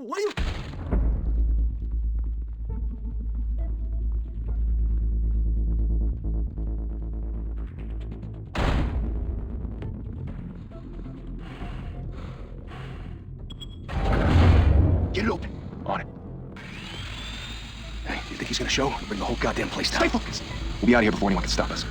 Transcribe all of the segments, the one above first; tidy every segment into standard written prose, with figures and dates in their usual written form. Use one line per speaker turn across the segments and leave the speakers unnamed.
What are you...
Get it open. On it. Hey, you think he's gonna show? We'll bring the whole goddamn place down.
Stay focused.
We'll be out of here before anyone can stop us.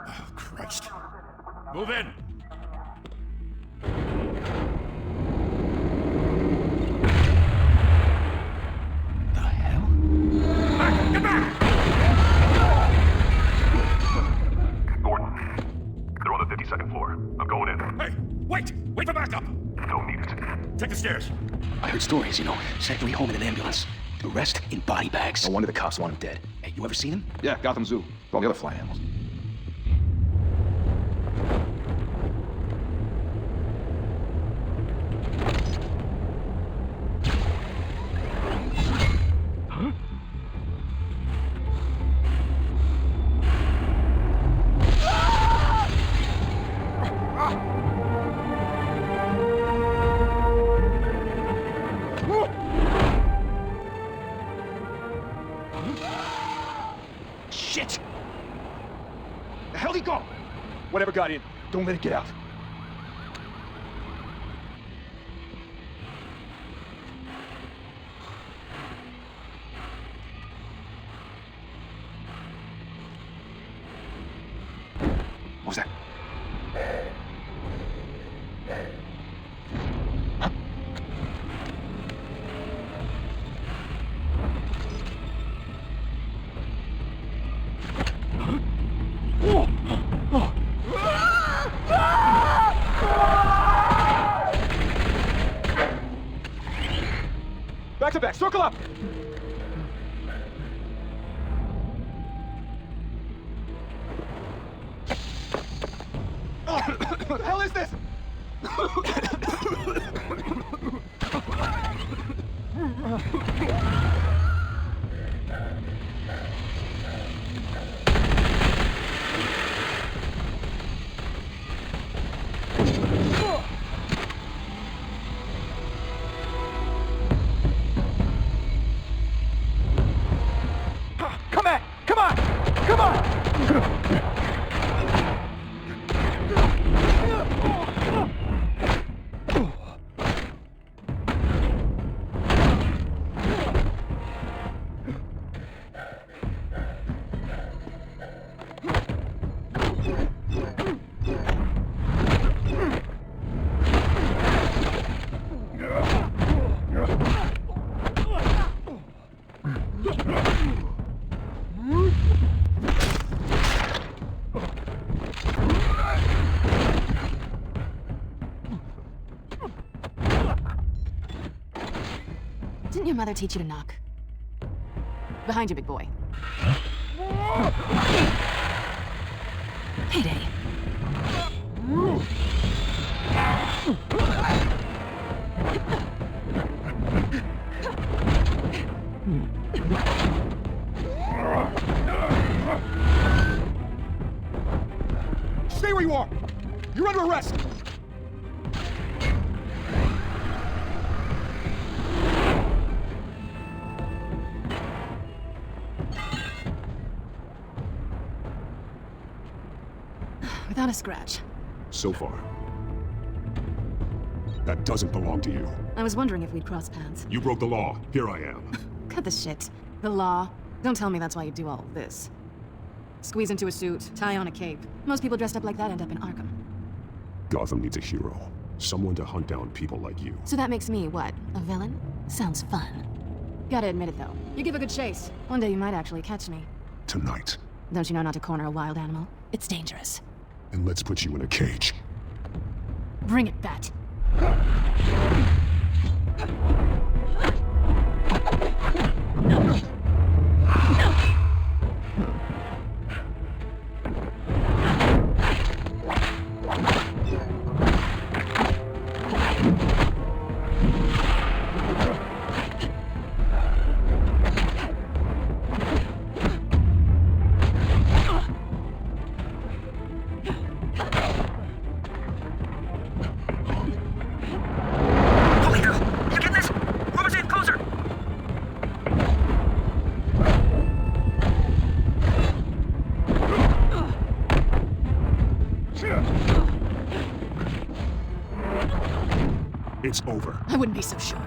Oh, Christ.
Move in!
The hell?
Back! Get back!
Gordon, they're on the 52nd floor. I'm going in.
Hey, wait! Wait for backup!
Don't need it.
Take the stairs.
I heard stories, sent every home in an ambulance. The rest in body bags. No wonder the cops want him dead. Hey, you ever seen him?
Yeah, Gotham Zoo. All the other fly animals.
Shit! The hell'd he go? Whatever got in, don't let it get out. What was that? Huh? Back to back, circle up! What the hell is this? Come on! Come on! Come on!
Didn't your mother teach you to knock? Behind you, big boy. Payday.
Stay where you are! You're under arrest!
Without a scratch.
So far. That doesn't belong to you.
I was wondering if we'd cross paths.
You broke the law. Here I am.
Cut the shit. The law. Don't tell me that's why you do all of this. Squeeze into a suit, tie on a cape. Most people dressed up like that end up in Arkham.
Gotham needs a hero. Someone to hunt down people like you.
So that makes me, what, a villain? Sounds fun. Gotta admit it, though. You give a good chase. One day you might actually catch me.
Tonight.
Don't you know not to corner a wild animal? It's dangerous.
And let's put you in a cage.
Bring it, Bat.
it's over.
I wouldn't be so sure.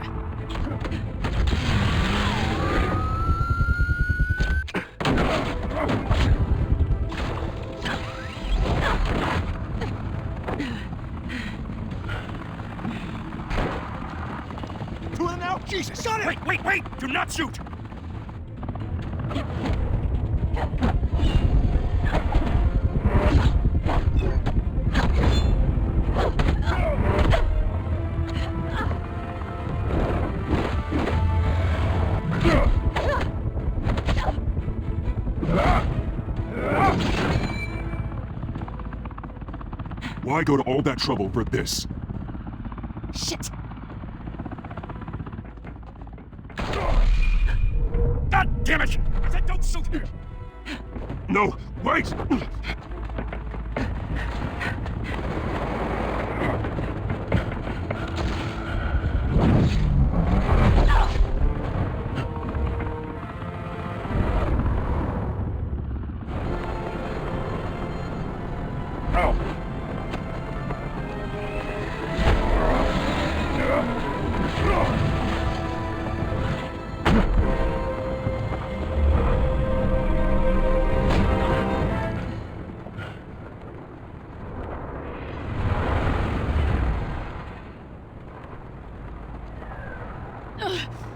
Two in now? Jesus, got it!
Wait! Do not shoot!
Why go to all that trouble for this?
Shit!
God damn it! I said don't shoot!
No, wait!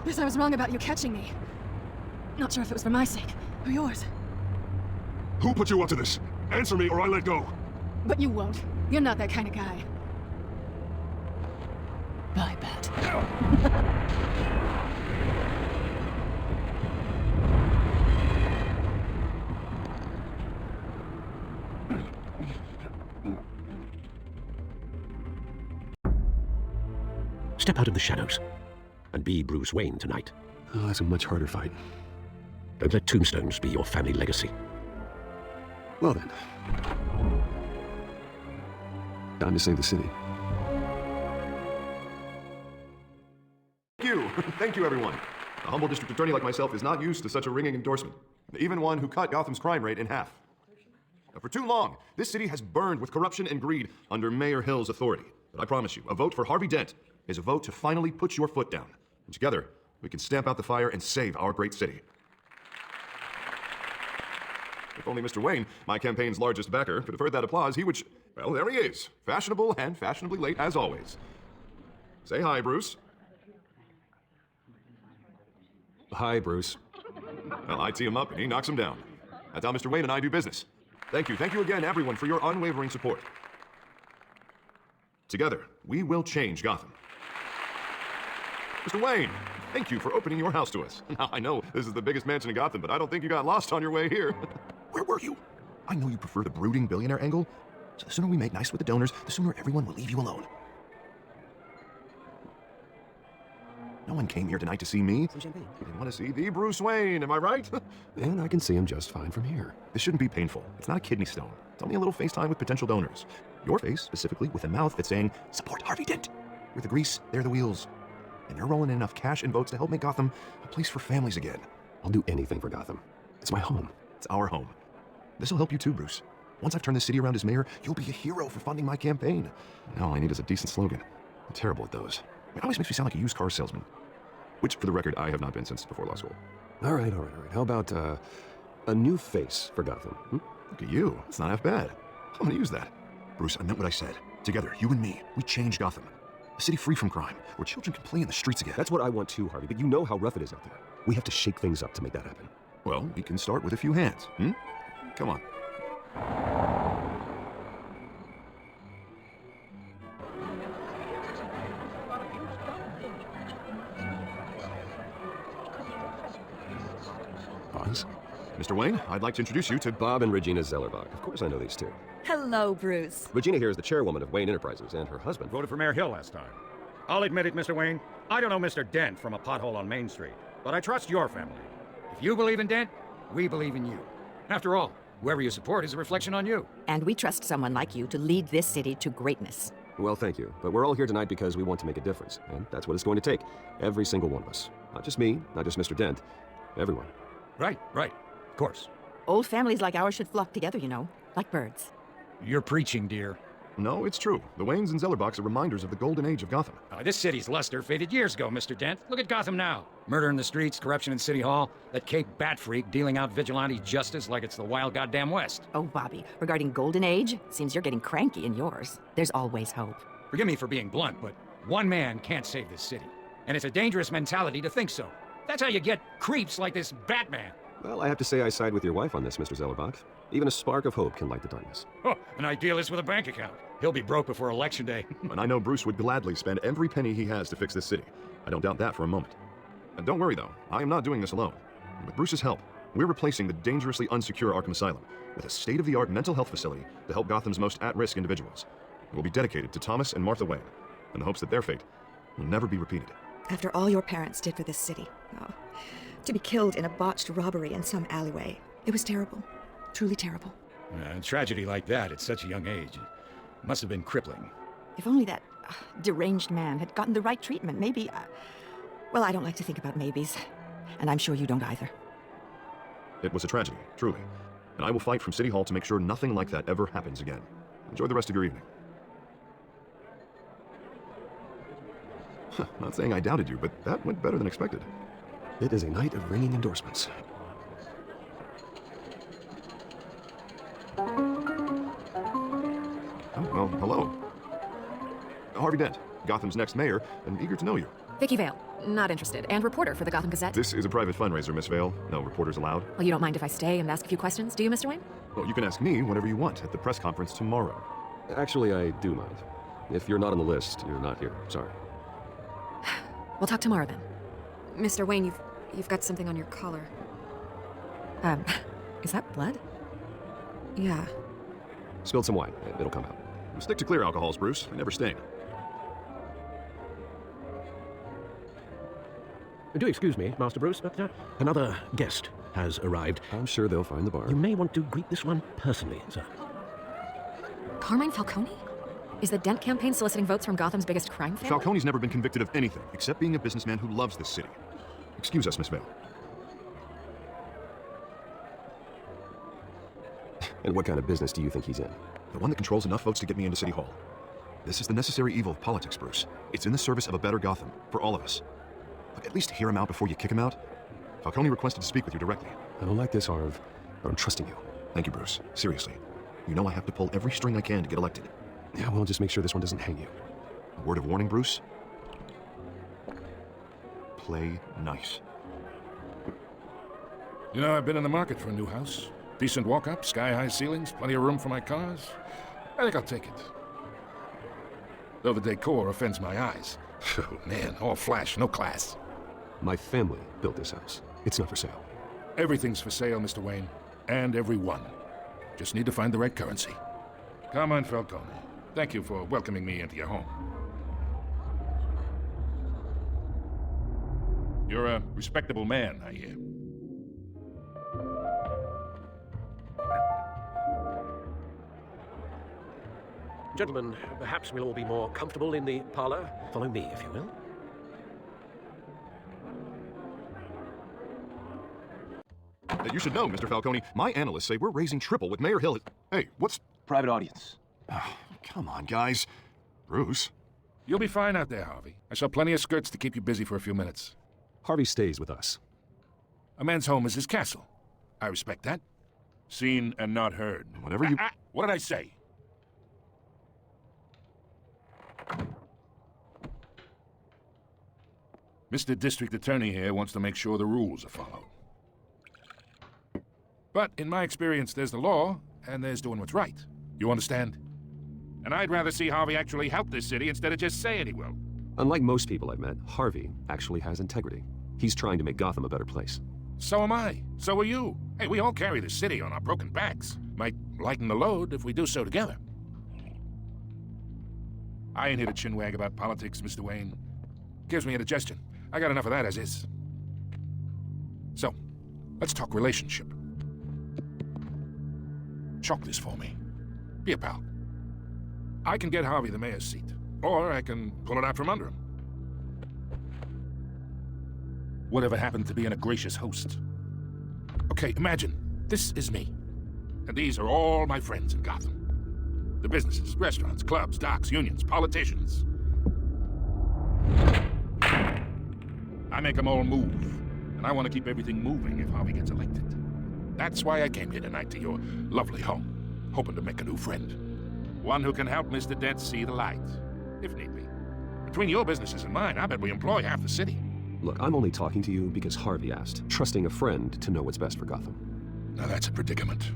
Guess I was wrong about you catching me. Not sure if it was for my sake or yours.
Who put you up to this? Answer me or I let go.
But you won't. You're not that kind of guy. Bye, Bat.
Step out of the shadows and be Bruce Wayne tonight.
Oh, that's a much harder fight.
Don't let tombstones be your family legacy.
Well then. Time to save the city.
Thank you. Thank you, everyone. A humble district attorney like myself is not used to such a ringing endorsement. Even one who cut Gotham's crime rate in half. For too long, this city has burned with corruption and greed under Mayor Hill's authority. But I promise you, a vote for Harvey Dent is a vote to finally put your foot down. And together, we can stamp out the fire and save our great city. If only Mr. Wayne, my campaign's largest backer, could have heard that applause, he would well, there he is. Fashionable and fashionably late, as always. Say hi, Bruce.
Hi, Bruce.
Well, I tee him up and he knocks him down. That's how Mr. Wayne and I do business. Thank you again, everyone, for your unwavering support. Together, we will change Gotham. Mr. Wayne, thank you for opening your house to us. Now, I know this is the biggest mansion in Gotham, but I don't think you got lost on your way here. Where were you? I know you prefer the brooding billionaire angle, so the sooner we make nice with the donors, the sooner everyone will leave you alone. No one came here tonight to see me. Some champagne. We didn't want to see the Bruce Wayne, am I right?
And I can see him just fine from here.
This shouldn't be painful. It's not a kidney stone. It's only a little FaceTime with potential donors. Your face, specifically, with a mouth that's saying, support Harvey Dent. We're the grease, they're the wheels. And they're rolling in enough cash and votes to help make Gotham a place for families again.
I'll do anything for Gotham. It's my home.
It's our home. This'll help you too, Bruce. Once I've turned this city around as mayor, you'll be a hero for funding my campaign. Now all I need is a decent slogan. I'm terrible at those. It always makes me sound like a used car salesman. Which, for the record, I have not been since before law school.
All right. How about, a new face for Gotham?
Look at you. It's not half bad. I'm gonna use that. Bruce, I meant what I said. Together, you and me, we change Gotham. A city free from crime, where children can play in the streets again.
That's what I want too, Harvey, but you know how rough it is out there. We have to shake things up to make that happen.
Well, we can start with a few hands, Come on.
Boss?
Mr. Wayne, I'd like to introduce you to
Bob and Regina Zellerbach. Of course I know these two.
Hello, Bruce.
Regina here is the chairwoman of Wayne Enterprises, and her husband.
Voted for Mayor Hill last time. I'll admit it, Mr. Wayne. I don't know Mr. Dent from a pothole on Main Street, but I trust your family. If you believe in Dent, we believe in you. After all, whoever you support is a reflection on you.
And we trust someone like you to lead this city to greatness.
Well, thank you. But we're all here tonight because we want to make a difference, and that's what it's going to take. Every single one of us. Not just me, not just Mr. Dent. Everyone.
Right. Of course.
Old families like ours should flock together, you know, like birds.
You're preaching, dear.
No, it's true. The Waynes and Zellerbachs are reminders of the golden age of Gotham.
This city's luster faded years ago, Mr. Dent. Look at Gotham now. Murder in the streets, corruption in City Hall, that Cape Bat Freak dealing out vigilante justice like it's the wild goddamn West.
Oh, Bobby, regarding Golden Age, seems you're getting cranky in yours. There's always hope.
Forgive me for being blunt, but one man can't save this city. And it's a dangerous mentality to think so. That's how you get creeps like this Batman.
Well, I have to say I side with your wife on this, Mr. Zellerbach. Even a spark of hope can light the darkness.
Oh, an idealist with a bank account. He'll be broke before Election Day.
And I know Bruce would gladly spend every penny he has to fix this city. I don't doubt that for a moment. And don't worry, though. I am not doing this alone. With Bruce's help, we're replacing the dangerously unsecure Arkham Asylum with a state-of-the-art mental health facility to help Gotham's most at-risk individuals. It will be dedicated to Thomas and Martha Wayne, in the hopes that their fate will never be repeated.
After all your parents did for this city, to be killed in a botched robbery in some alleyway, it was terrible. Truly terrible.
A tragedy like that at such a young age must have been crippling.
If only that deranged man had gotten the right treatment, maybe... well, I don't like to think about maybes. And I'm sure you don't either.
It was a tragedy, truly. And I will fight from City Hall to make sure nothing like that ever happens again. Enjoy the rest of your evening. Not saying I doubted you, but that went better than expected.
It is a night of ringing endorsements.
Oh, well, hello. Harvey Dent, Gotham's next mayor, and eager to know you.
Vicky Vale, not interested, and reporter for the Gotham Gazette.
This is a private fundraiser, Miss Vale. No reporters allowed.
Well, you don't mind if I stay and ask a few questions, do you, Mr. Wayne?
Well, you can ask me whatever you want at the press conference tomorrow.
Actually, I do mind. If you're not on the list, you're not here. Sorry.
We'll talk tomorrow then. Mr. Wayne, you've got something on your collar. Is that blood? Yeah.
Spilled some wine. It'll come out.
Stick to clear alcohols, Bruce. They never stain.
Do excuse me, Master Bruce, but another guest has arrived.
I'm sure they'll find the bar.
You may want to greet this one personally, sir.
Carmine Falcone? Is the Dent campaign soliciting votes from Gotham's biggest crime family?
Falcone's never been convicted of anything, except being a businessman who loves this city. Excuse us, Miss Vale.
And what kind of business do you think he's in?
The one that controls enough votes to get me into City Hall. This is the necessary evil of politics, Bruce. It's in the service of a better Gotham, for all of us. Look, at least hear him out before you kick him out. Falcone requested to speak with you directly.
I don't like this, Harv, but I'm trusting you.
Thank you, Bruce. Seriously. You know I have to pull every string I can to get elected.
Yeah, well, just make sure this one doesn't hang you.
A word of warning, Bruce? Play nice.
You know, I've been in the market for a new house. Decent walk-up, sky-high ceilings, plenty of room for my cars. I think I'll take it. Though the decor offends my eyes. Oh, man, all flash, no class.
My family built this house. It's not for sale.
Everything's for sale, Mr. Wayne. And everyone. Just need to find the right currency. Carmine Falcone, thank you for welcoming me into your home. You're a respectable man, I hear.
Gentlemen, perhaps we'll all be more comfortable in the parlor. Follow me, if you will.
You should know, Mr. Falcone, my analysts say we're raising triple with Mayor Hill. Hey, what's...
Private audience.
Oh, come on, guys. Bruce?
You'll be fine out there, Harvey. I saw plenty of skirts to keep you busy for a few minutes.
Harvey stays with us.
A man's home is his castle. I respect that. Seen and not heard.
Whatever you...
What did I say? Mr. District Attorney here wants to make sure the rules are followed. But in my experience, there's the law, and there's doing what's right. You understand? And I'd rather see Harvey actually help this city instead of just saying he will.
Unlike most people I've met, Harvey actually has integrity. He's trying to make Gotham a better place.
So am I. So are you. Hey, we all carry the city on our broken backs. Might lighten the load if we do so together. I ain't here to chinwag about politics, Mr. Wayne. Gives me indigestion. I got enough of that as is. So, let's talk relationship. Chalk this for me. Be a pal. I can get Harvey the mayor's seat, or I can pull it out from under him. Whatever happened to being a gracious host? Okay, imagine, this is me. And these are all my friends in Gotham. The businesses, restaurants, clubs, docks, unions, politicians. I make them all move. And I want to keep everything moving if Harvey gets elected. That's why I came here tonight to your lovely home, hoping to make a new friend. One who can help Mr. Dent see the light, if need be. Between your businesses and mine, I bet we employ half the city.
Look, I'm only talking to you because Harvey asked, trusting a friend to know what's best for Gotham.
Now that's a predicament.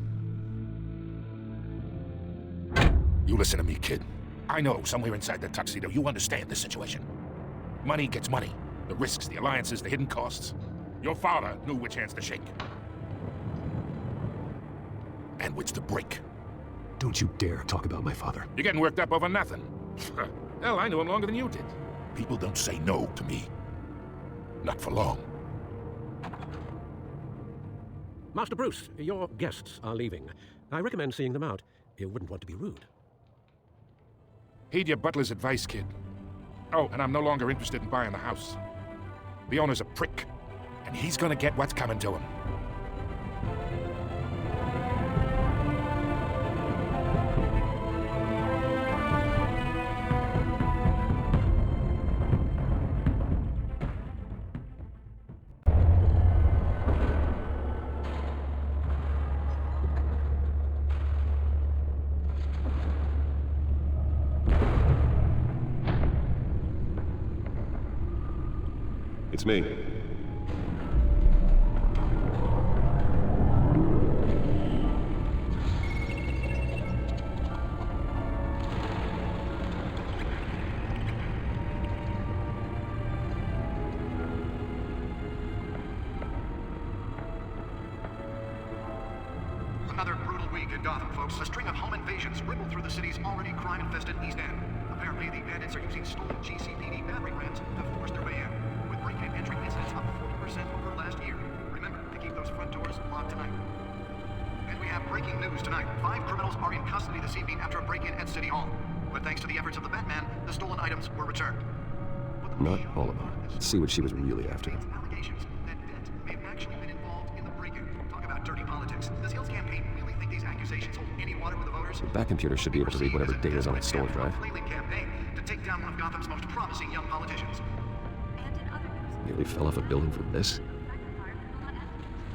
You listen to me, kid. I know somewhere inside that tuxedo you understand this situation. Money gets money. The risks, the alliances, the hidden costs. Your father knew which hands to shake. And which to break.
Don't you dare talk about my father.
You're getting worked up over nothing. Hell, I knew him longer than you did. People don't say no to me. Not for long.
Master Bruce, your guests are leaving. I recommend seeing them out. You wouldn't want to be rude.
Heed your butler's advice, kid. Oh, and I'm no longer interested in buying the house. The owner's a prick, and he's gonna get what's coming to him.
It's me.
Another brutal week in Gotham, folks. A string of home invasions rippled through the city's already crime-infested East End. Apparently, the bandits are using stolen GCPD battering rams to force their way in, with break-in entry incidents up 40% over last year. Remember to keep those front doors locked tonight. And we have breaking news tonight. 5 criminals are in custody this evening after a break-in at City Hall. But thanks to the efforts of the Batman, the stolen items were returned.
Not all of them. Let's see what she was really after.
Allegations that Dent may have actually been involved in the break-in. Talk about dirty politics. Does Hill's campaign really think these accusations hold any water with the voters?
The back computer should be able to read whatever data is on its stolen drive.
Campaign to take down one of Gotham's most promising young politicians.
Nearly fell off a building for this.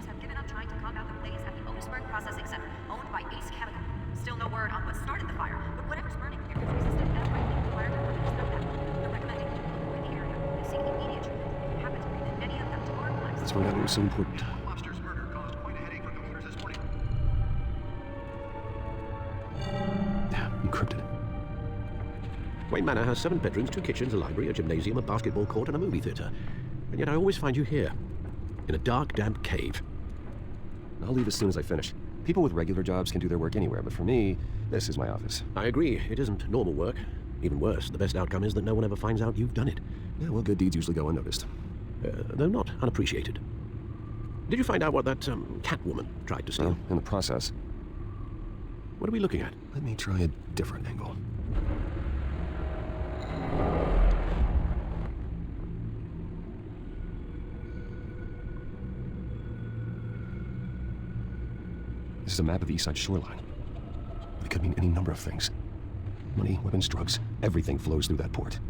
Have given up trying to combat the blaze at the Otisburg Processing Center, owned by Ace Chemical. Still no word on what started the fire, but whatever's burning here is resistant and likely the fire department is known that. They're recommending you avoid the area and seek immediate treatment. If you happen to breathe in any of them tomorrow morning.
Let's find out what was so important.
Lobster's murder caused quite a headache for computers this morning.
Encrypted.
Wayne Manor has 7 bedrooms, 2 kitchens, a library, a gymnasium, a basketball court, and a movie theater. And yet I always find you here, in a dark, damp cave.
I'll leave as soon as I finish. People with regular jobs can do their work anywhere, but for me, this is my office.
I agree. It isn't normal work. Even worse, the best outcome is that no one ever finds out you've done it.
Yeah, well, good deeds usually go unnoticed.
Though not unappreciated. Did you find out what that Catwoman tried to steal?
Well, in the process.
What are we looking at?
Let me try a different angle. This is a map of the East Side shoreline. It could mean any number of things. Money, weapons, drugs, everything flows through that port.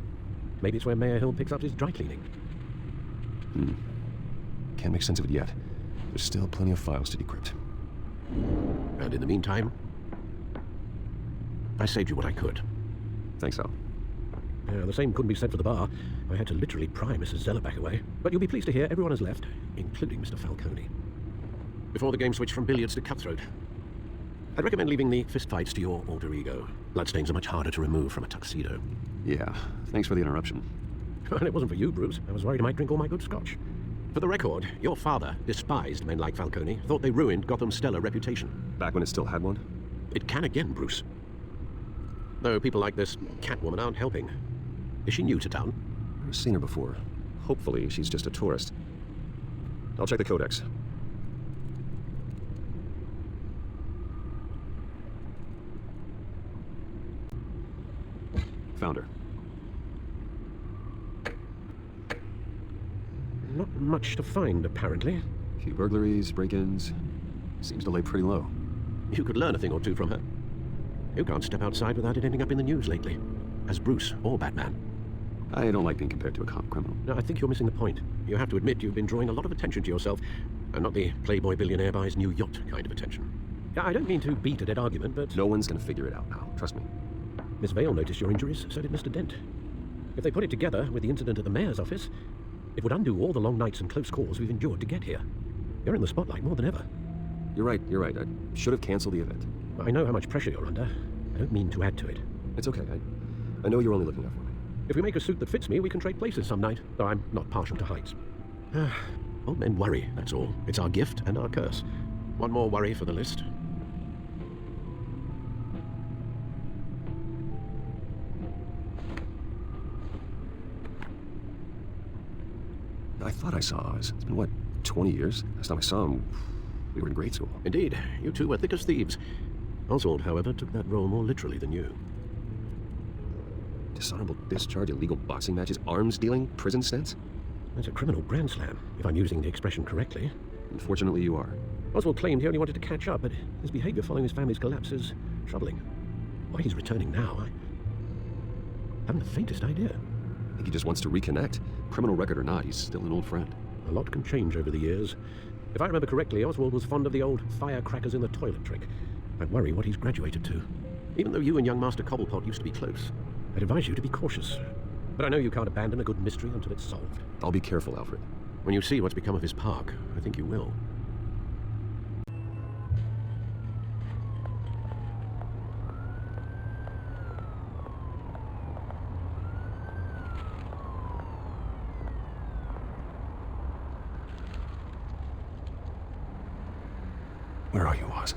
Maybe it's where Mayor Hill picks up his dry cleaning.
Can't make sense of it yet. There's still plenty of files to decrypt.
And in the meantime, I saved you what I could.
Think so?
The same couldn't be said for the bar. I had to literally pry Mrs. Zeller back away. But you'll be pleased to hear everyone has left, including Mr. Falcone. Before the game switched from billiards to cutthroat. I'd recommend leaving the fistfights to your alter ego. Bloodstains are much harder to remove from a tuxedo.
Yeah, thanks for the interruption.
Well, it wasn't for you, Bruce. I was worried I might drink all my good scotch. For the record, your father despised men like Falcone, thought they ruined Gotham's stellar reputation.
Back when it still had one?
It can again, Bruce. Though people like this Catwoman aren't helping. Is she new to town?
I've seen her before. Hopefully, she's just a tourist. I'll check the codex. Found her.
Not much to find, apparently.
A few burglaries, break-ins. Seems to lay pretty low.
You could learn a thing or two from her. You can't step outside without it ending up in the news lately. As Bruce or Batman.
I don't like being compared to a common criminal.
No, I think you're missing the point. You have to admit you've been drawing a lot of attention to yourself, and not the playboy billionaire buys new yacht kind of attention. I don't mean to beat a dead argument, but...
No one's gonna figure it out now, trust me.
Miss Vale noticed your injuries, so did Mr. Dent. If they put it together with the incident at the mayor's office, it would undo all the long nights and close calls we've endured to get here. You're in the spotlight more than ever.
You're right. I should have canceled the event.
I know how much pressure you're under. I don't mean to add to it.
It's okay. I know you're only looking out for me.
If we make a suit that fits me, we can trade places some night, though I'm not partial to heights. Old men worry, that's all. It's our gift and our curse. One more worry for the list.
I thought I saw Oz. It's been, what, 20 years? Last time I saw him, we were in grade school.
Indeed. You two were thick as thieves. Oswald, however, took that role more literally than you.
Dishonorable discharge, illegal boxing matches, arms dealing, prison stints?
That's a criminal grand slam, if I'm using the expression correctly.
Unfortunately, you are.
Oswald claimed he only wanted to catch up, but his behavior following his family's collapse is troubling. Why he's returning now, I haven't the faintest idea.
I think he just wants to reconnect. Criminal record or not, he's still an old friend.
A lot can change over the years. If I remember correctly, Oswald was fond of the old firecrackers in the toilet trick. I worry what he's graduated to. Even though you and young Master Cobblepot used to be close, I'd advise you to be cautious. But I know you can't abandon a good mystery until it's solved.
I'll be careful, Alfred.
When you see what's become of his park, I think you will.
Where are you, Oz?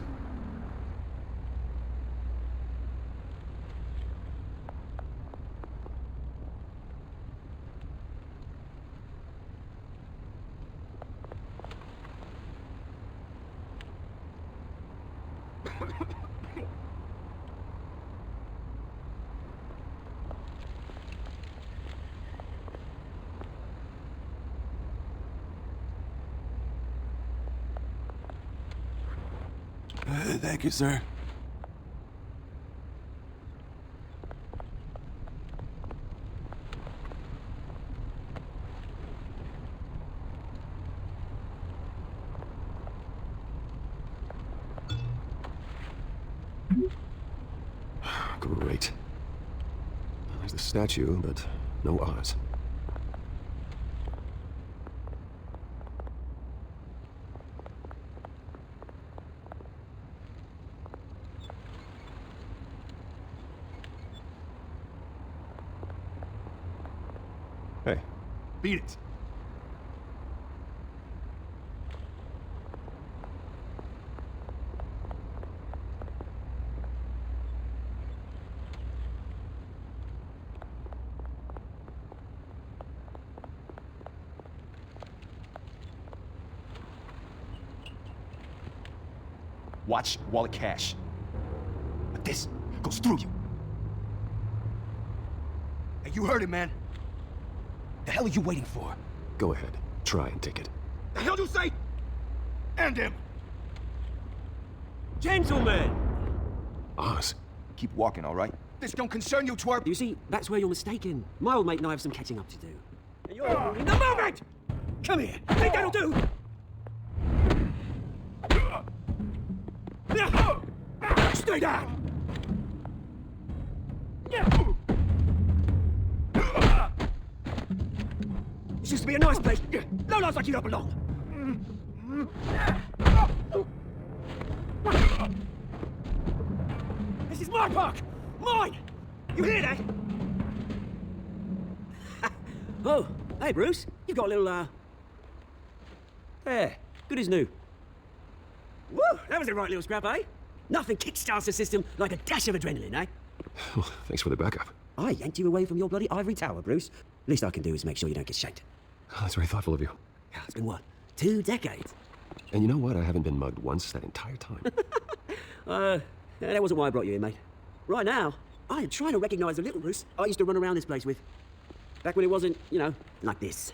Thank you, sir.
Great. There's the statue, but no Oz. Hey.
Beat it.
Watch wallet cash. But this goes through you. Hey, you heard it, man. The hell are you waiting for?
Go ahead. Try and take it.
The hell you say? End him!
Gentlemen!
Oz.
Keep walking, all right? This don't concern you, twerp.
You see, that's where you're mistaken. My old mate and I have some catching up to do. And you're in the moment! Come here. Think that'll do? Stay down! This used to be a nice place. No lives like you don't belong. This is my park! Mine! You hear that? Oh, hey Bruce. You've got a little, there. Good as new. Woo! That was a right little scrap, eh? Nothing kickstarts the system like a dash of adrenaline, eh?
Thanks for the backup.
I yanked you away from your bloody ivory tower, Bruce. Least I can do is make sure you don't get shanked.
Oh, that's very thoughtful of you.
Yeah, it's been what? 2 decades?
And you know what? I haven't been mugged once that entire time.
That wasn't why I brought you in, mate. Right now, I am trying to recognize the little Bruce I used to run around this place with. Back when it wasn't, you know, like this.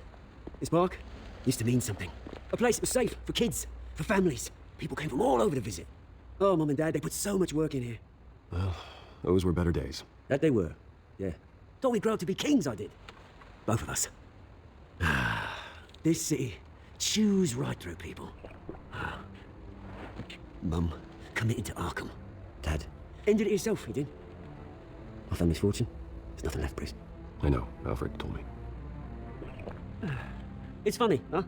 This park used to mean something. A place that was safe for kids, for families. People came from all over to visit. Oh, Mum and Dad, they put so much work in here.
Well, those were better days.
That they were, yeah. Thought we'd grow up to be kings, I did. Both of us. This city chews right through people. Mum committed to Arkham. Dad ended it himself, he did. My family's fortune, there's nothing left, Bruce.
I know, Alfred told me.
It's funny, huh?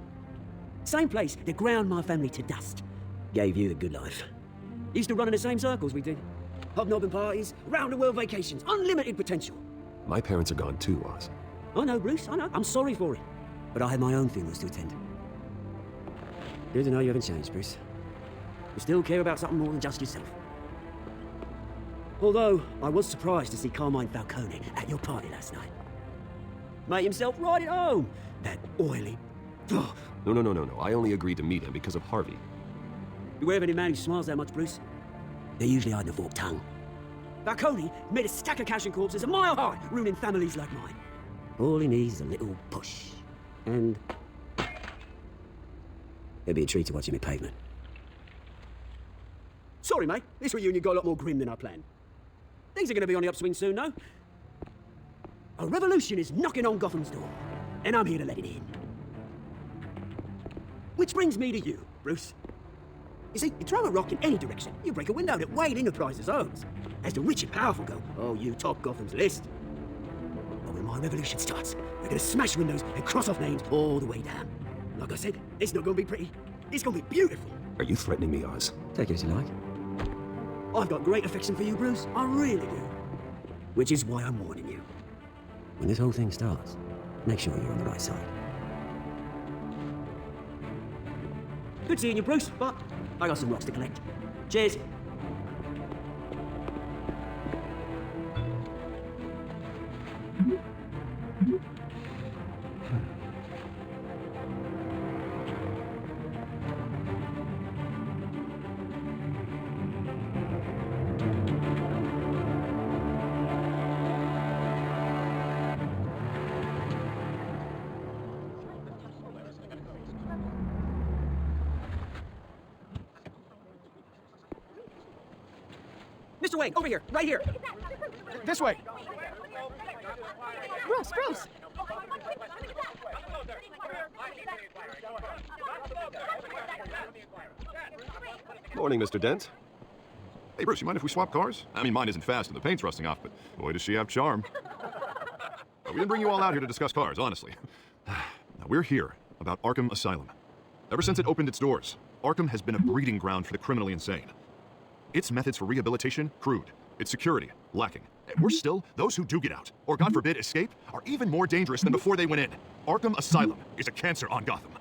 Same place that ground my family to dust gave you the good life. Used to run in the same circles we did. Hobnobbing parties, round-the-world vacations, unlimited potential.
My parents are gone too, Oz.
I know, Bruce, I know. I'm sorry for it. But I had my own funerals to attend. Good to know you haven't changed, Bruce. You still care about something more than just yourself. Although, I was surprised to see Carmine Falcone at your party last night. Made himself right at home. That oily... Ugh.
No. I only agreed to meet him because of Harvey.
Beware of any man who smiles that much, Bruce. They're usually hiding a forked tongue. Falcone made a stack of cash and corpses a mile high, ruining families like mine. All he needs is a little push. And... it'd be a treat to watch him in pavement. Sorry, mate. This reunion got a lot more grim than I planned. Things are going to be on the upswing soon, though. A revolution is knocking on Gotham's door, and I'm here to let it in. Which brings me to you, Bruce. You see, you throw a rock in any direction, you break a window that Wayne Enterprises owns. As the rich and powerful go, oh, you top Gotham's list. But when my revolution starts, we're gonna smash windows and cross off names all the way down. Like I said, it's not gonna be pretty. It's gonna be beautiful.
Are you threatening me, Oz?
Take it as you like. I've got great affection for you, Bruce. I really do. Which is why I'm warning you. When this whole thing starts, make sure you're on the right side. Good seeing you, Bruce, but I got some rocks to collect. Cheers. Mr. Wayne, over here, right here.
This way.
Bruce!
Morning, Mr. Dent.
Hey, Bruce, you mind if we swap cars? I mean, mine isn't fast and the paint's rusting off, but boy, does she have charm. We didn't bring you all out here to discuss cars, honestly. Now, we're here about Arkham Asylum. Ever since it opened its doors, Arkham has been a breeding ground for the criminally insane. Its methods for rehabilitation, crude. Its security, lacking. And worse still, those who do get out, or God forbid, escape, are even more dangerous than before they went in. Arkham Asylum is a cancer on Gotham.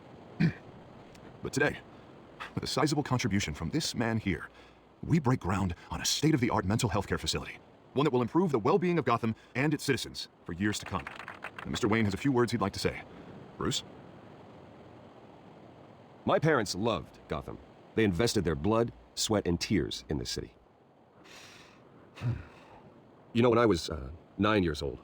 But today, with a sizable contribution from this man here, we break ground on a state-of-the-art mental health care facility. One that will improve the well-being of Gotham and its citizens for years to come. And Mr. Wayne has a few words he'd like to say. Bruce?
My parents loved Gotham. They invested their blood, sweat, and tears in this city. You know, when I was 9 years old,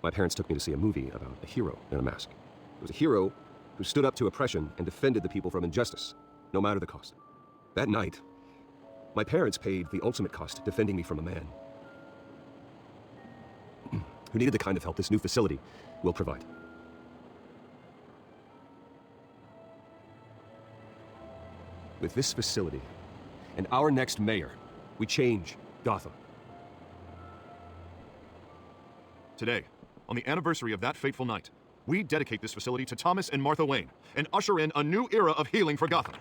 my parents took me to see a movie about a hero in a mask. It was a hero who stood up to oppression and defended the people from injustice, no matter the cost. That night, my parents paid the ultimate cost defending me from a man who needed the kind of help this new facility will provide. With this facility and our next mayor, we change Gotham.
Today, on the anniversary of that fateful night, we dedicate this facility to Thomas and Martha Wayne and usher in a new era of healing for Gotham.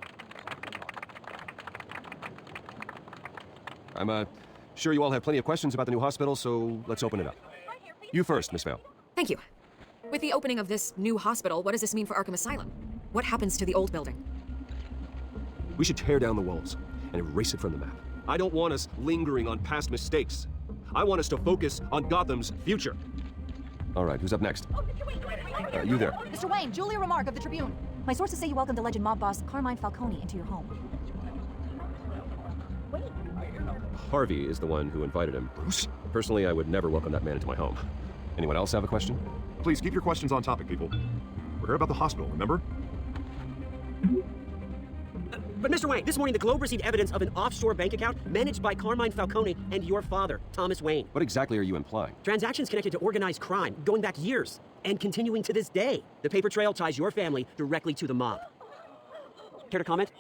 I'm sure you all have plenty of questions about the new hospital, so let's open it up. You first, Miss Vale.
Thank you. With the opening of this new hospital, what does this mean for Arkham Asylum? What happens to the old building?
We should tear down the walls and erase it from the map. I don't want us lingering on past mistakes. I want us to focus on Gotham's future. All right, who's up next? You there.
Mr. Wayne, Julia Remark of the Tribune. My sources say you welcomed alleged mob boss Carmine Falcone into your home.
Harvey is the one who invited him.
Bruce?
Personally, I would never welcome that man into my home. Anyone else have a question?
Please keep your questions on topic, people. We're here about the hospital, remember?
But Mr. Wayne, this morning the Globe received evidence of an offshore bank account managed by Carmine Falcone and your father, Thomas Wayne.
What exactly are you implying?
Transactions connected to organized crime, going back years, and continuing to this day. The paper trail ties your family directly to the mob. Care to comment?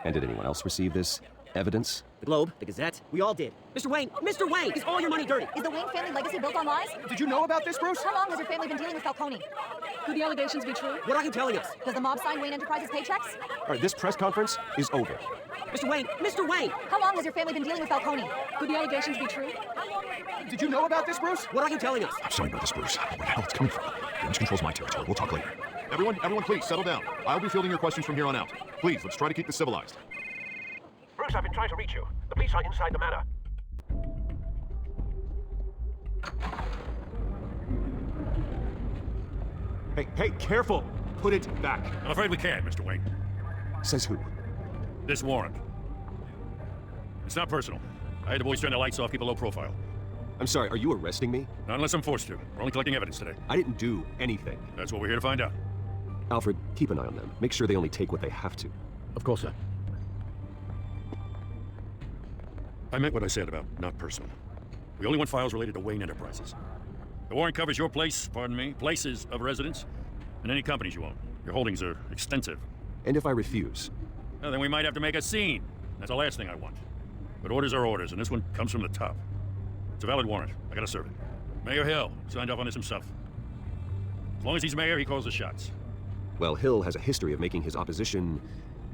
And did anyone else receive this evidence?
The Globe, the Gazette, we all did. Mr. Wayne, is all your money dirty?
Is the Wayne family legacy built on lies?
Did you know about this, Bruce?
How long has your family been dealing with Falcone? Could the allegations be true?
What are you telling us?
Does the mob sign Wayne Enterprises paychecks?
All right, this press conference is over.
Mr. Wayne!
How long has your family been dealing with Falcone? Could the allegations be true?
Did you know about this, Bruce?
What are you telling us?
I'm sorry about this, Bruce. Where the hell it's coming from? This controls my territory. We'll talk later. Everyone, please settle down. I'll be fielding your questions from here on out. Please, let's try to keep this civilized.
Bruce, I've been trying to reach you. The police are inside the manor.
Hey, careful! Put it back.
I'm afraid we can't, Mr. Wayne.
Says who?
This warrant. It's not personal. I had the boys turn the lights off, keep a low profile.
I'm sorry, are you arresting me?
Not unless I'm forced to. We're only collecting evidence today.
I didn't do anything.
That's what we're here to find out.
Alfred, keep an eye on them. Make sure they only take what they have to.
Of course, sir.
I meant what I said about not personal. We only want files related to Wayne Enterprises. The warrant covers your places of residence, and any companies you own. Your holdings are extensive.
And if I refuse?
Well, then we might have to make a scene. That's the last thing I want. But orders are orders, and this one comes from the top. It's a valid warrant. I gotta serve it. Mayor Hill signed off on this himself. As long as he's mayor, he calls the shots.
Well, Hill has a history of making his opposition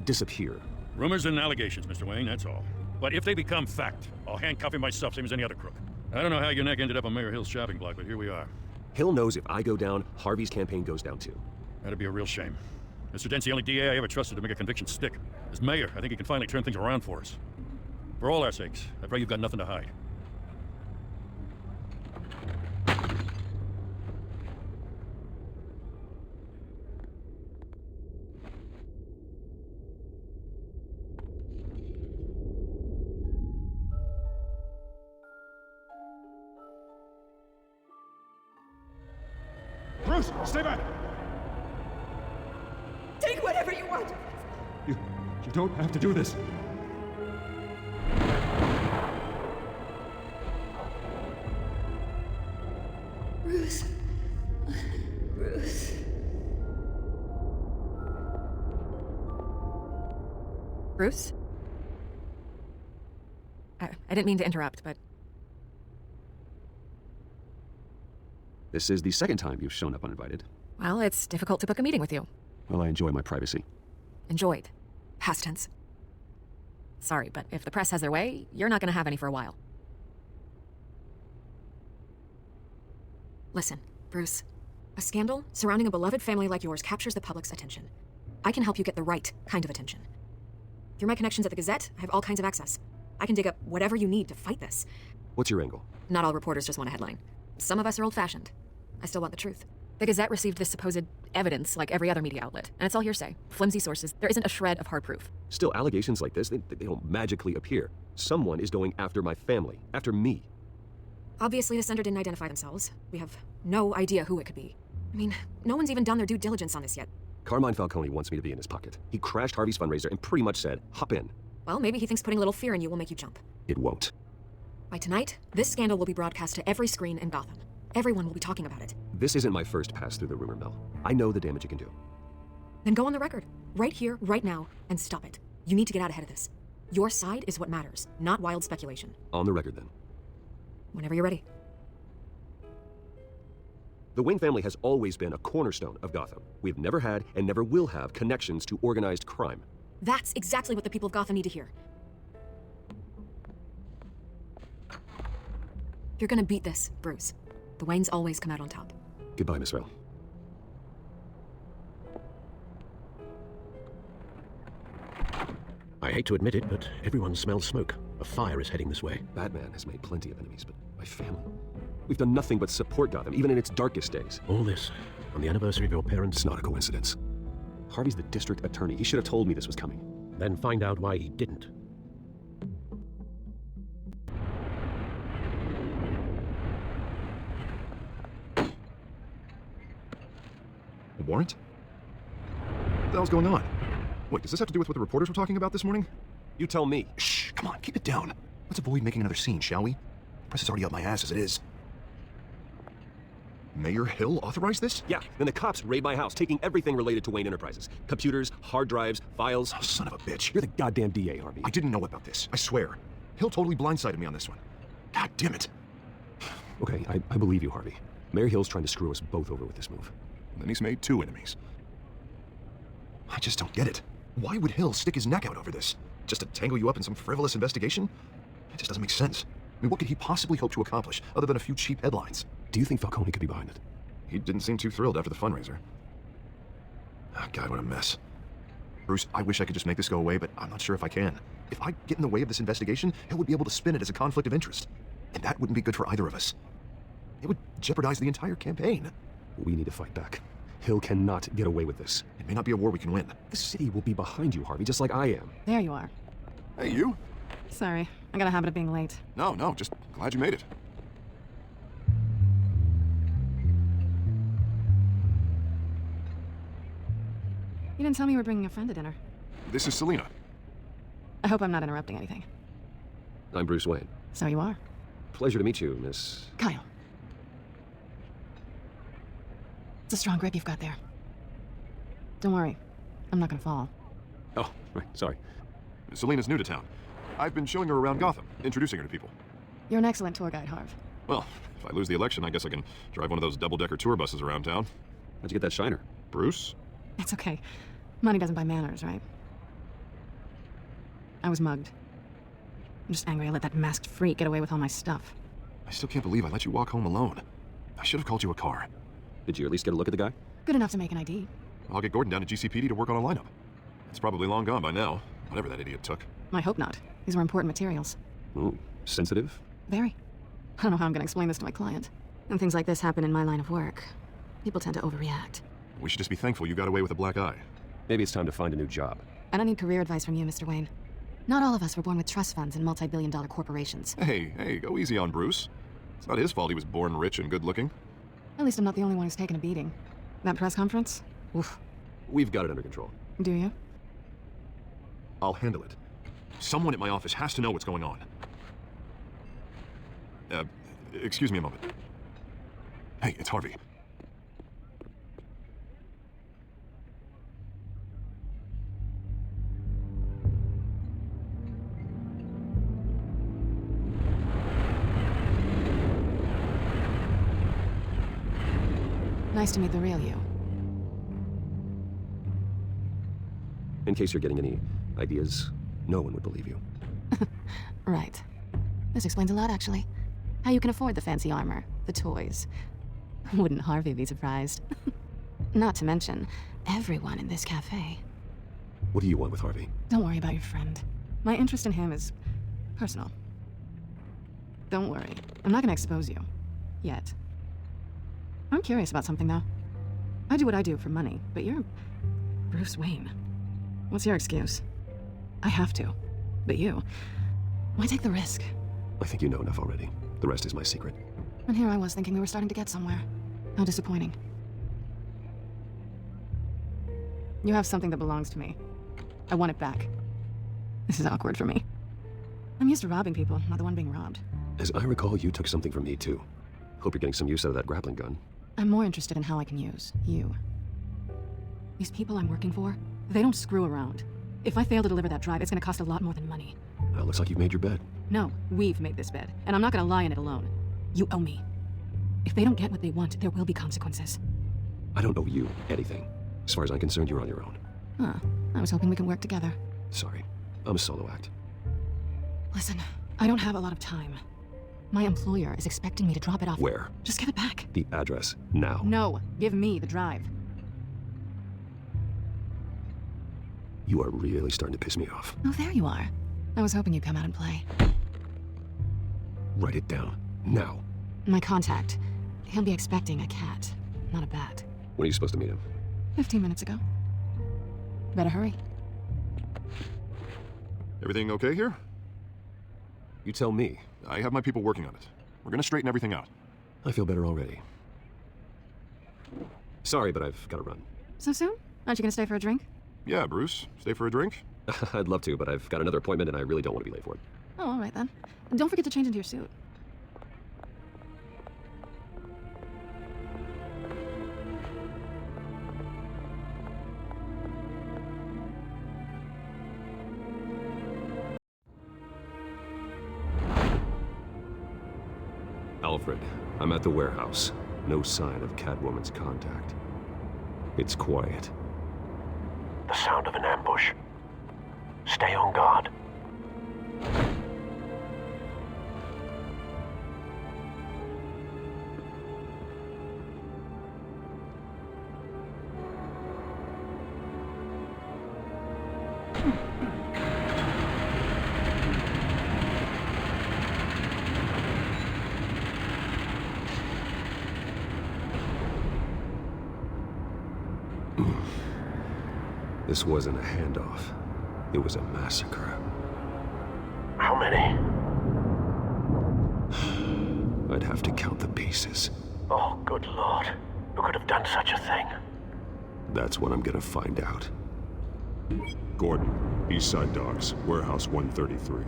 disappear.
Rumors and allegations, Mr. Wayne, that's all. But if they become fact, I'll handcuff him myself, same as any other crook. I don't know how your neck ended up on Mayor Hill's shopping block, but here we are.
Hill knows if I go down, Harvey's campaign goes down too.
That'd be a real shame. Mr. Dent's the only DA I ever trusted to make a conviction stick. As mayor, I think he can finally turn things around for us. For all our sakes, I pray you've got nothing to hide.
Bruce, stay back!
Take whatever you want!
You don't have to do this.
Bruce. Bruce.
Bruce? I didn't mean to interrupt, but...
This is the second time you've shown up uninvited.
Well, it's difficult to book a meeting with you.
Well, I enjoy my privacy.
Enjoyed. Past tense. Sorry, but if the press has their way, you're not gonna have any for a while. Listen, Bruce. A scandal surrounding a beloved family like yours captures the public's attention. I can help you get the right kind of attention. Through my connections at the Gazette, I have all kinds of access. I can dig up whatever you need to fight this.
What's your angle?
Not all reporters just want a headline. Some of us are old-fashioned. I still want the truth. The Gazette received this supposed evidence like every other media outlet, and it's all hearsay. Flimsy sources. There isn't a shred of hard proof.
Still, allegations like this, they don't magically appear. Someone is going after my family, after me.
Obviously, the sender didn't identify themselves. We have no idea who it could be. I mean, no one's even done their due diligence on this yet.
Carmine Falcone wants me to be in his pocket. He crashed Harvey's fundraiser and pretty much said, hop in.
Well, maybe he thinks putting a little fear in you will make you jump.
It won't.
By tonight, this scandal will be broadcast to every screen in Gotham. Everyone will be talking about it.
This isn't my first pass through the rumor mill. I know the damage it can do.
Then go on the record, right here, right now, and stop it. You need to get out ahead of this. Your side is what matters, not wild speculation.
On the record, then.
Whenever you're ready.
The Wayne family has always been a cornerstone of Gotham. We've never had and never will have connections to organized crime.
That's exactly what the people of Gotham need to hear. You're gonna beat this, Bruce. The Waynes always come out on top.
Goodbye, Miss Vale.
I hate to admit it, but everyone smells smoke. A fire is heading this way.
Batman has made plenty of enemies, but my family? We've done nothing but support Gotham, even in its darkest days.
All this on the anniversary of your parents?
It's not a coincidence. Harvey's the district attorney. He should have told me this was coming.
Then find out why he didn't.
A warrant? What the hell's going on? Wait, does this have to do with what the reporters were talking about this morning?
You tell me.
Shh, come on, keep it down. Let's avoid making another scene, shall we? The press is already up my ass as it is. Mayor Hill authorized this?
Yeah, then the cops raid my house, taking everything related to Wayne Enterprises. Computers, hard drives, files.
Oh, son of a bitch.
You're the goddamn DA, Harvey.
I didn't know about this, I swear. Hill totally blindsided me on this one. God damn it.
Okay, I believe you, Harvey. Mayor Hill's trying to screw us both over with this move.
And then he's made 2 enemies. I just don't get it. Why would Hill stick his neck out over this? Just to tangle you up in some frivolous investigation? It just doesn't make sense. I mean, what could he possibly hope to accomplish, other than a few cheap headlines?
Do you think Falcone could be behind it?
He didn't seem too thrilled after the fundraiser. Oh, God, what a mess. Bruce, I wish I could just make this go away, but I'm not sure if I can. If I get in the way of this investigation, Hill would be able to spin it as a conflict of interest. And that wouldn't be good for either of us. It would jeopardize the entire campaign.
We need to fight back. Hill cannot get away with this.
It may not be a war we can win.
The city will be behind you, Harvey, just like I am.
There you are.
Hey, you?
Sorry, I got a habit of being late.
No, just glad you made it.
You didn't tell me you were bringing a friend to dinner.
This is Selena.
I hope I'm not interrupting anything.
I'm Bruce Wayne.
So you are.
Pleasure to meet you, Miss...
Kyle. It's a strong grip you've got there. Don't worry. I'm not gonna fall.
Oh, right, sorry.
Selena's new to town. I've been showing her around Gotham, introducing her to people.
You're an excellent tour guide, Harv.
Well, if I lose the election, I guess I can drive one of those double-decker tour buses around town.
How'd you get that shiner?
Bruce?
It's okay. Money doesn't buy manners, right? I was mugged. I'm just angry I let that masked freak get away with all my stuff.
I still can't believe I let you walk home alone. I should have called you a car.
Did you at least get a look at the guy?
Good enough to make an ID.
I'll get Gordon down to GCPD to work on a lineup. It's probably long gone by now, whatever that idiot took.
I hope not. These were important materials.
Ooh, sensitive?
Very. I don't know how I'm gonna explain this to my client. When things like this happen in my line of work, people tend to overreact.
We should just be thankful you got away with a black eye.
Maybe it's time to find a new job.
I don't need career advice from you, Mr. Wayne. Not all of us were born with trust funds and multi-billion-dollar corporations.
Hey, go easy on Bruce. It's not his fault he was born rich and good-looking.
At least I'm not the only one who's taken a beating. That press conference? Oof.
We've got it under control.
Do you?
I'll handle it. Someone at my office has to know what's going on. Excuse me a moment. Hey, it's Harvey.
Nice to meet the real you.
In case you're getting any ideas, no one would believe you.
Right. This explains a lot, actually. How you can afford the fancy armor, the toys. Wouldn't Harvey be surprised? Not to mention, everyone in this cafe.
What do you want with Harvey?
Don't worry about your friend. My interest in him is personal. Don't worry. I'm not gonna expose you. Yet. I'm curious about something, though. I do what I do for money, but you're Bruce Wayne. What's your excuse? I have to. But you, why take the risk?
I think you know enough already. The rest is my secret.
And here I was thinking we were starting to get somewhere. How disappointing. You have something that belongs to me. I want it back. This is awkward for me. I'm used to robbing people, not the one being robbed.
As I recall, you took something from me, too. Hope you're getting some use out of that grappling gun.
I'm more interested in how I can use you. These people I'm working for, they don't screw around. If I fail to deliver that drive, it's gonna cost a lot more than money.
Looks like you've made your bed.
No, we've made this bed, and I'm not gonna lie in it alone. You owe me. If they don't get what they want, there will be consequences.
I don't owe you anything. As far as I'm concerned, you're on your own.
Huh. I was hoping we could work together.
Sorry. I'm a solo act.
Listen, I don't have a lot of time. My employer is expecting me to drop it off.
Where?
Just give it back.
The address, now.
No, give me the drive.
You are really starting to piss me off.
Oh, there you are. I was hoping you'd come out and play.
Write it down, now.
My contact. He'll be expecting a cat, not a bat.
When are you supposed to meet him?
15 minutes ago. Better hurry.
Everything okay here?
You tell me.
I have my people working on it. We're gonna straighten everything out.
I feel better already. Sorry, but I've got to run.
So soon? Aren't you gonna stay for a drink?
Yeah, Bruce. Stay for a drink?
I'd love to, but I've got another appointment and I really don't want to be late for it.
Oh, all right then. And don't forget to change into your suit.
Alfred, I'm at the warehouse. No sign of Catwoman's contact. It's quiet.
The sound of an ambush. Stay on guard.
This wasn't a handoff. It was a massacre.
How many?
I'd have to count the pieces.
Oh, good lord. Who could have done such a thing?
That's what I'm gonna find out.
Gordon, Eastside Docks, Warehouse 133.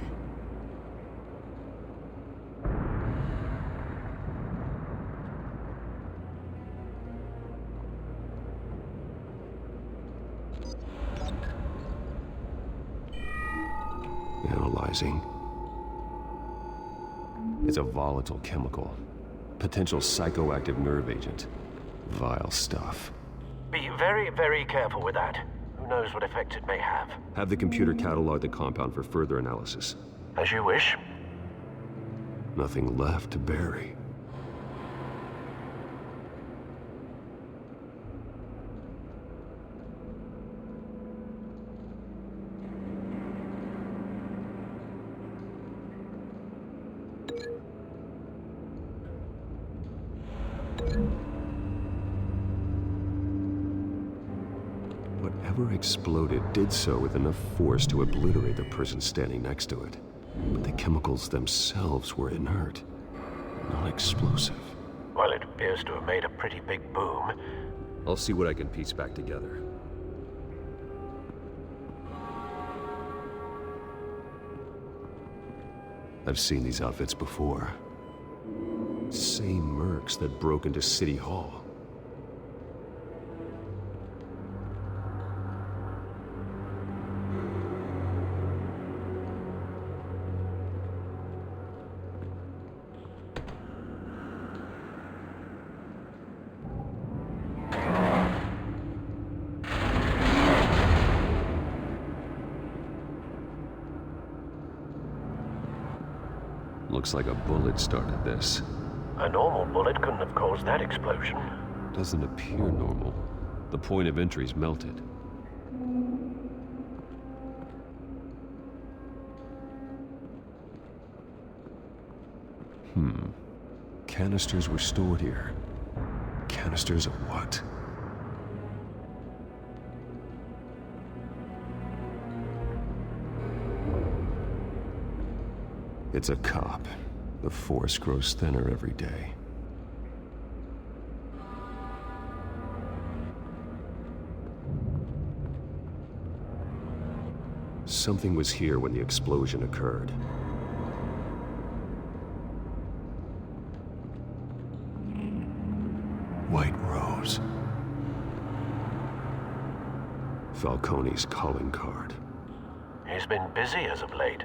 Analyzing. It's a volatile chemical. Potential psychoactive nerve agent. Vile stuff.
Be very, very careful with that. Who knows what effects it may have.
Have the computer catalog the compound for further analysis.
As you wish.
Nothing left to bury. Whatever exploded did so with enough force to obliterate the person standing next to it. But the chemicals themselves were inert, not explosive.
Well, it appears to have made a pretty big boom.
I'll see what I can piece back together. I've seen these outfits before. Same mercs that broke into City Hall. Looks like a bullet started this.
A normal bullet couldn't have caused that explosion.
Doesn't appear normal. The point of entry's melted. Canisters were stored here. Canisters of what? It's a cop. The force grows thinner every day. Something was here when the explosion occurred. White Rose. Falcone's calling card.
He's been busy as of late.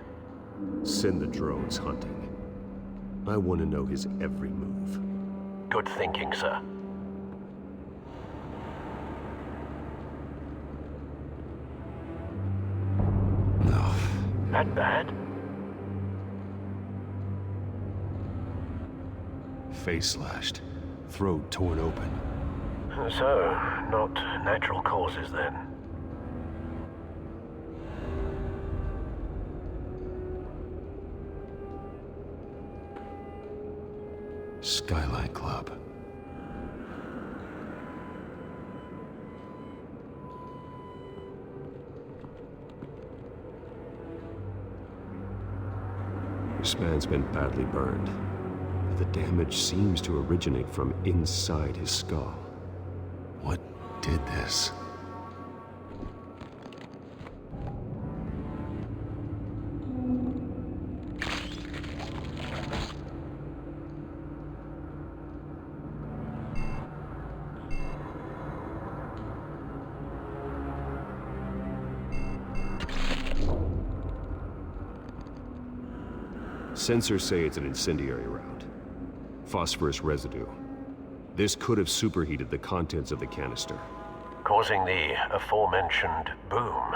Send the drones hunting. I want to know his every move.
Good thinking, sir.
No.
That bad?
Face slashed. Throat torn open.
So, not natural causes then.
Skylight Club. This man's been badly burned. The damage seems to originate from inside his skull. What did this? Sensors say it's an incendiary round. Phosphorus residue. This could have superheated the contents of the canister,
causing the aforementioned boom.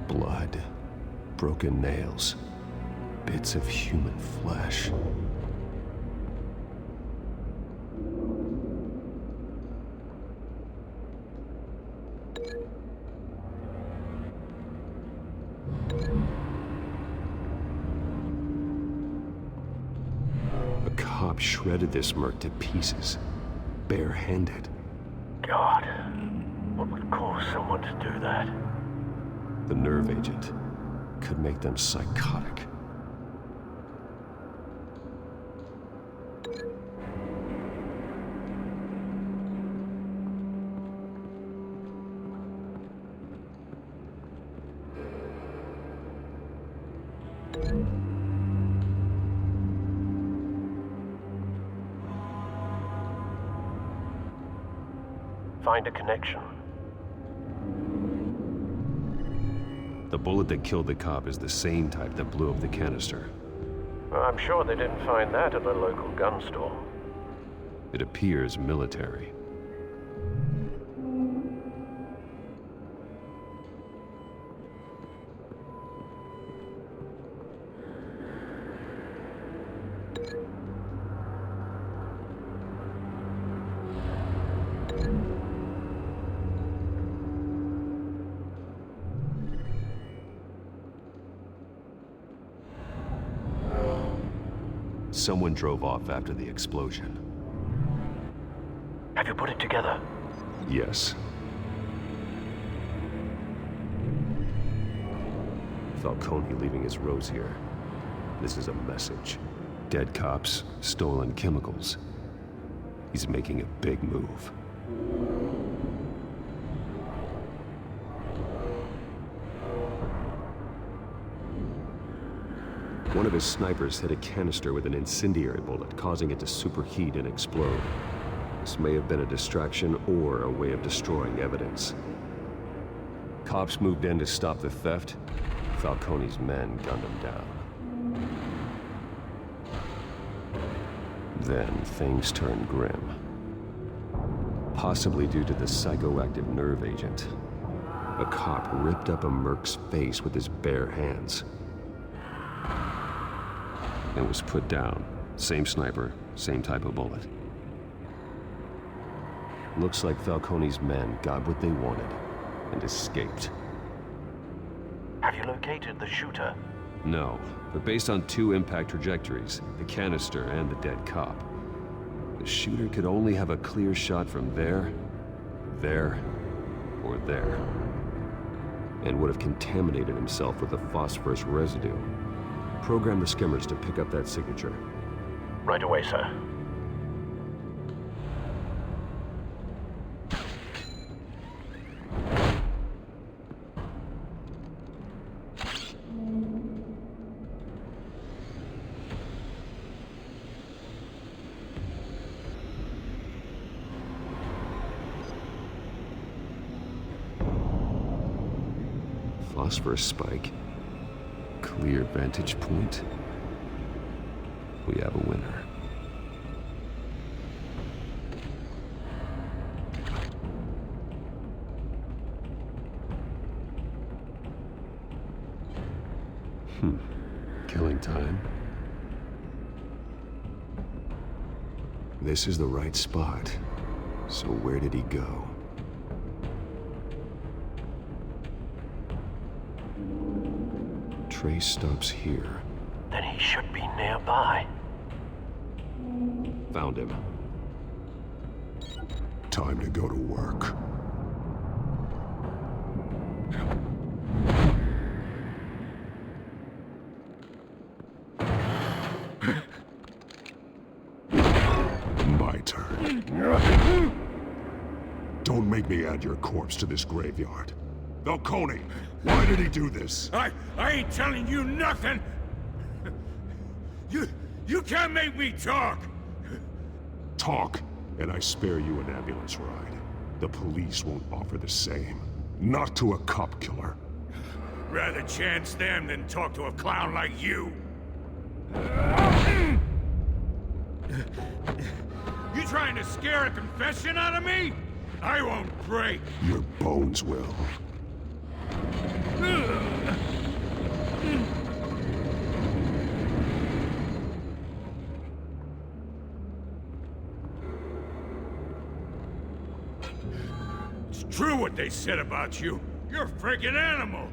Blood, broken nails, bits of human flesh. A cop shredded this merc to pieces, barehanded.
God, what would cause someone to do that?
The nerve agent could make them psychotic.
Find a connection.
The bullet that killed the cop is the same type that blew up the canister.
I'm sure they didn't find that at a local gun store.
It appears military. Someone drove off after the explosion.
Have you put it together?
Yes. Falcone leaving his rose here. This is a message. Dead cops, stolen chemicals. He's making a big move. One of his snipers hit a canister with an incendiary bullet, causing it to superheat and explode. This may have been a distraction or a way of destroying evidence. Cops moved in to stop the theft. Falcone's men gunned him down. Then things turned grim. Possibly due to the psychoactive nerve agent. A cop ripped up a merc's face with his bare hands. And was put down. Same sniper, same type of bullet. Looks like Falcone's men got what they wanted and escaped.
Have you located the shooter?
No, but based on two impact trajectories, the canister and the dead cop, the shooter could only have a clear shot from there, or there, and would have contaminated himself with the phosphorus residue. Program the skimmers to pick up that signature.
Right away, sir.
Phosphorus spike. Clear vantage point. We have a winner. Killing time. This is the right spot. So where did he go? Trace stops here.
Then he should be nearby.
Found him.
Time to go to work. My turn. Don't make me add your corpse to this graveyard. Falcone, why did he do this?
I ain't telling you nothing! You can't make me talk!
Talk, and I spare you an ambulance ride. The police won't offer the same. Not to a cop killer.
Rather chance them than talk to a clown like you. You trying to scare a confession out of me? I won't break.
Your bones will.
It's true what they said about you. You're a freaking animal.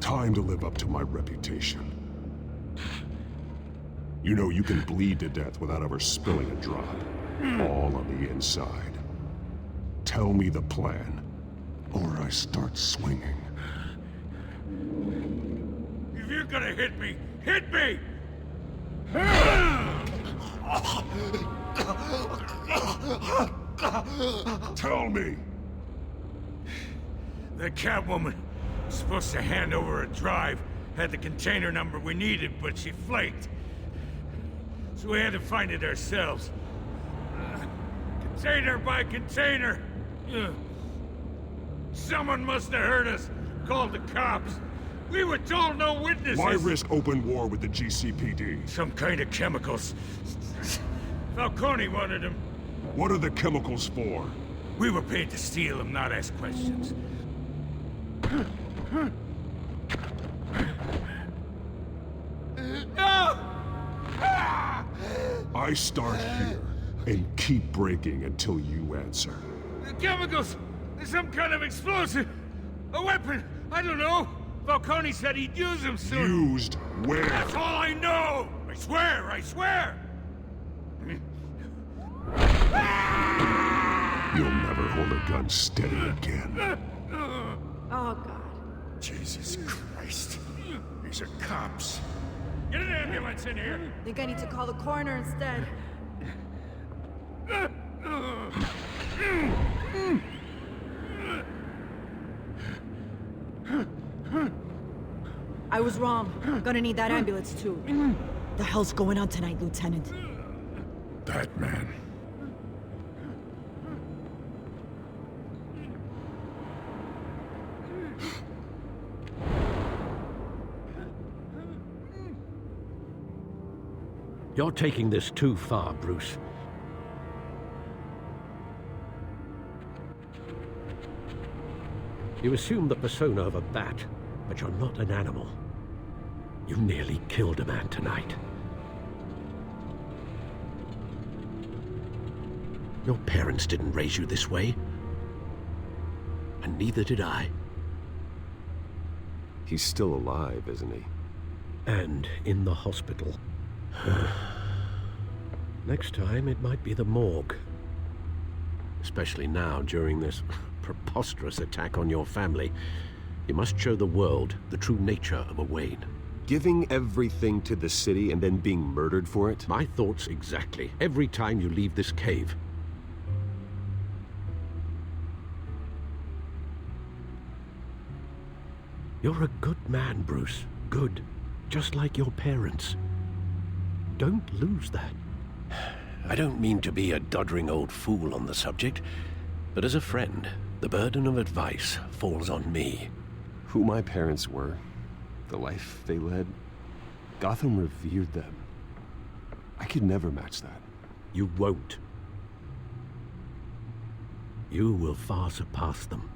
Time to live up to my reputation. You know you can bleed to death without ever spilling a drop. All on the inside. Tell me the plan, or I start swinging.
If you're gonna hit me, hit me!
Tell me!
The Catwoman was supposed to hand over a drive, had the container number we needed, but she flaked. So we had to find it ourselves. Container by container. Someone must have heard us, called the cops. We were told no witnesses.
Why risk open war with the GCPD?
Some kind of chemicals. Falcone wanted them.
What are the chemicals for?
We were paid to steal them, not ask questions.
I start here and keep breaking until you answer.
The chemicals! There's some kind of explosive! A weapon! I don't know! Falcone said he'd use them soon!
Used where?
That's all I know! I swear! I swear!
You'll never hold a gun steady again.
Oh, God.
Jesus Christ. These are cops. Get an ambulance in here!
Think I need to call the coroner instead. I was wrong. Gonna need that ambulance, too. The hell's going on tonight, Lieutenant?
Batman.
You're taking this too far, Bruce. You assume the persona of a bat, but you're not an animal. You nearly killed a man tonight. Your parents didn't raise you this way. And neither did I.
He's still alive, isn't he?
And in the hospital. Next time, it might be the morgue. Especially now, during this preposterous attack on your family. You must show the world the true nature of a Wayne.
Giving everything to the city and then being murdered for it?
My thoughts exactly. Every time you leave this cave. You're a good man, Bruce. Good. Just like your parents. Don't lose that. I don't mean to be a doddering old fool on the subject, but as a friend, the burden of advice falls on me.
Who my parents were, the life they led, Gotham revered them. I could never match that.
You won't. You will far surpass them.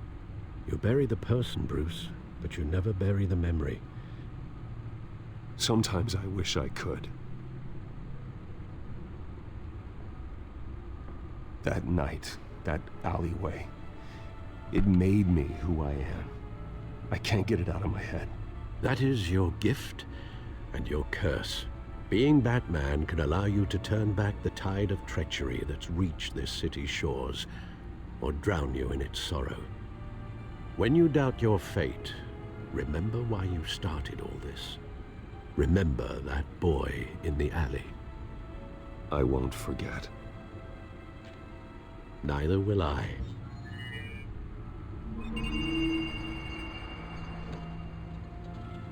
You bury the person, Bruce, but you never bury the memory.
Sometimes I wish I could. That night, that alleyway, it made me who I am. I can't get it out of my head.
That is your gift and your curse. Being Batman can allow you to turn back the tide of treachery that's reached this city's shores, or drown you in its sorrow. When you doubt your fate, remember why you started all this. Remember that boy in the alley.
I won't forget.
Neither will I.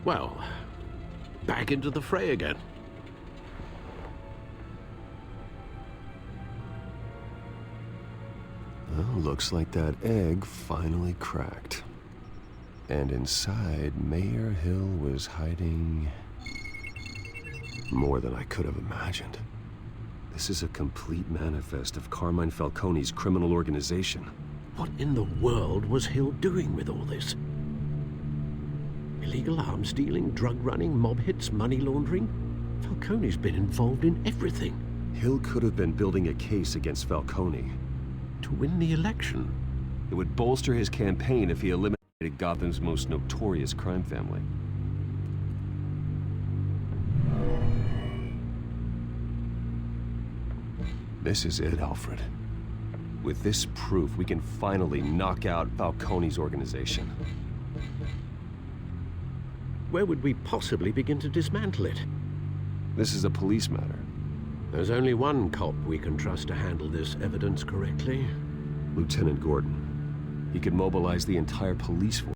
Well, back into the fray again.
Oh. Looks like that egg finally cracked. And inside, Mayor Hill was hiding more than I could have imagined. This is a complete manifest of Carmine Falcone's criminal organization.
What in the world was Hill doing with all this? Illegal arms dealing, drug running, mob hits, money laundering? Falcone's been involved in everything.
Hill could have been building a case against Falcone.
To win the election?
It would bolster his campaign if he eliminated Gotham's most notorious crime family. This is it, Alfred. With this proof, we can finally knock out Falcone's organization.
Where would we possibly begin to dismantle it?
This is a police matter.
There's only one cop we can trust to handle this evidence correctly.
Lieutenant Gordon. He could mobilize the entire police force.